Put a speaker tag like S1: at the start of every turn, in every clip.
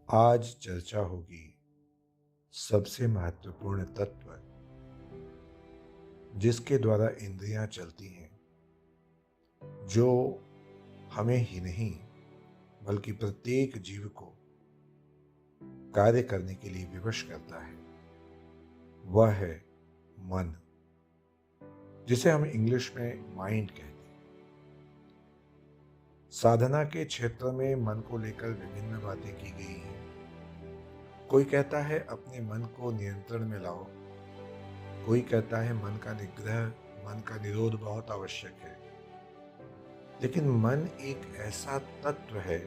S1: आज चर्चा होगी सबसे महत्वपूर्ण तत्व जिसके द्वारा इंद्रियां चलती हैं, जो हमें ही नहीं बल्कि प्रत्येक जीव को कार्य करने के लिए विवश करता है। वह है मन, जिसे हम इंग्लिश में माइंड कहते हैं। साधना के क्षेत्र में मन को लेकर विभिन्न बातें की गई हैं। कोई कहता है अपने मन को नियंत्रण में लाओ, कोई कहता है मन का निग्रह, मन का निरोध बहुत आवश्यक है। लेकिन मन एक ऐसा तत्व है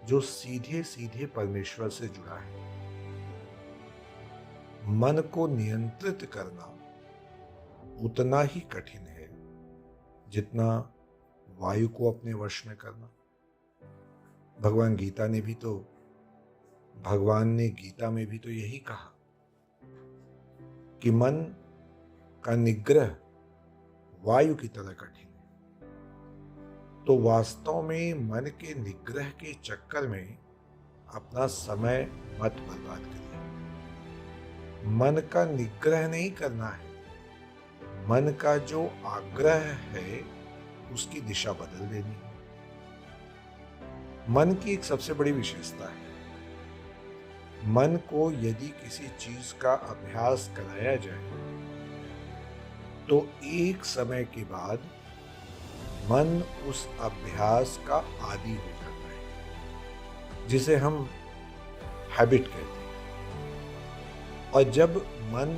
S1: जो सीधे सीधे परमेश्वर से जुड़ा है। मन को नियंत्रित करना उतना ही कठिन है जितना वायु को अपने वश में करना। भगवान ने गीता में भी तो यही कहा कि मन का निग्रह वायु की तरह कठिन है। तो वास्तव में मन के निग्रह के चक्कर में अपना समय मत बर्बाद करिए। मन का निग्रह नहीं करना है, मन का जो आग्रह है उसकी दिशा बदल देनी है। मन की एक सबसे बड़ी विशेषता है, मन को यदि किसी चीज का अभ्यास कराया जाए तो एक समय के बाद मन उस अभ्यास का आदी हो जाता है, जिसे हम हैबिट कहते हैं। और जब मन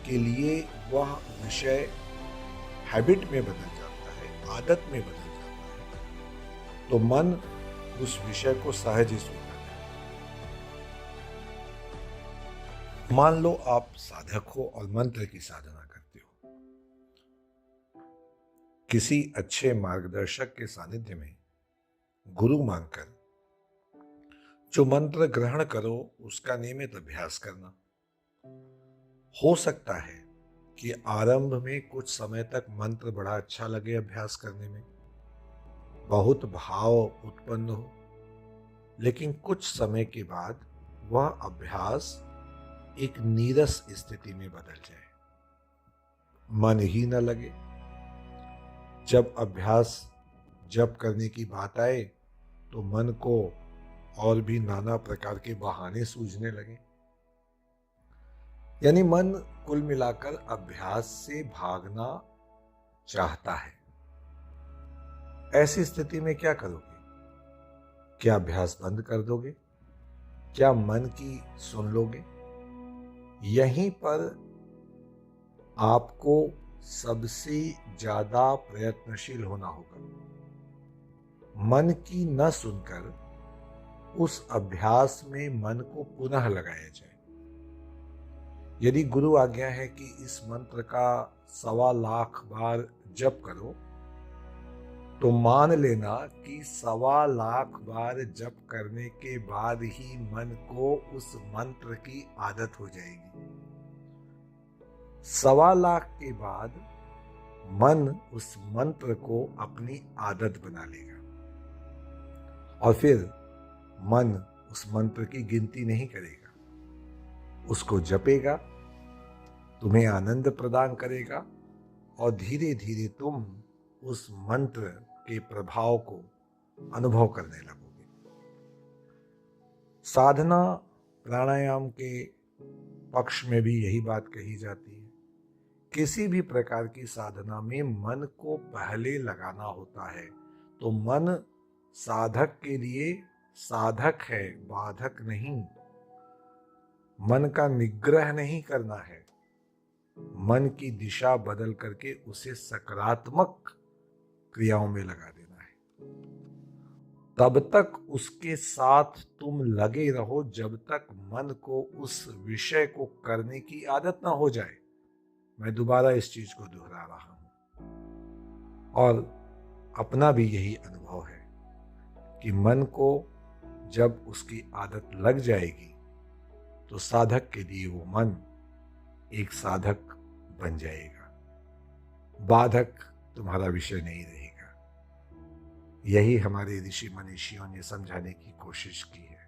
S1: के लिए वह विषय हैबिट में बदल जाता है, आदत में बदल जाता है, तो मन उस विषय को सहज ही स्वीकार करता है। मान लो आप साधक हो और मंत्र की साधना करते हो। किसी अच्छे मार्गदर्शक के सानिध्य में गुरु मानकर जो मंत्र ग्रहण करो उसका नियमित अभ्यास करना। हो सकता है कि आरंभ में कुछ समय तक मंत्र बड़ा अच्छा लगे, अभ्यास करने में बहुत भाव उत्पन्न हो, लेकिन कुछ समय के बाद वह अभ्यास एक नीरस स्थिति में बदल जाए, मन ही न लगे। जब अभ्यास जप करने की बात आए तो मन को और भी नाना प्रकार के बहाने सूझने लगे। यानी मन कुल मिलाकर अभ्यास से भागना चाहता है। ऐसी स्थिति में क्या करोगे? क्या अभ्यास बंद कर दोगे? क्या मन की सुन लोगे? यहीं पर आपको सबसे ज्यादा प्रयत्नशील होना होगा। मन की न सुनकर उस अभ्यास में मन को पुनः लगाया जाए। यदि गुरु आज्ञा है कि इस मंत्र का 1.25 लाख बार जप करो, तो मान लेना कि 1.25 लाख बार जप करने के बाद ही मन को उस मंत्र की आदत हो जाएगी। 1.25 लाख के बाद मन उस मंत्र को अपनी आदत बना लेगा और फिर मन उस मंत्र की गिनती नहीं करेगा, उसको जपेगा, तुम्हें आनंद प्रदान करेगा और धीरे धीरे तुम उस मंत्र के प्रभाव को अनुभव करने लगोगे। साधना प्राणायाम के पक्ष में भी यही बात कही जाती है। किसी भी प्रकार की साधना में मन को पहले लगाना होता है, तो मन साधक के लिए साधक है, बाधक नहीं। मन का निग्रह नहीं करना है, मन की दिशा बदल करके उसे सकारात्मक क्रियाओं में लगा देना है। तब तक उसके साथ तुम लगे रहो जब तक मन को उस विषय को करने की आदत ना हो जाए। मैं दोबारा इस चीज को दोहरा रहा हूं और अपना भी यही अनुभव है कि मन को जब उसकी आदत लग जाएगी तो साधक के लिए वो मन एक साधक बन जाएगा, बाधक तुम्हारा विषय नहीं रहेगा। यही हमारे ऋषि मनीषियों ने समझाने की कोशिश की है।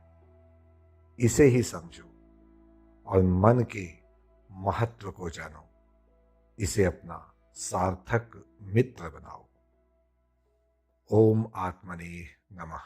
S1: इसे ही समझो और मन के महत्व को जानो। इसे अपना सार्थक मित्र बनाओ। ओम आत्मने नमः।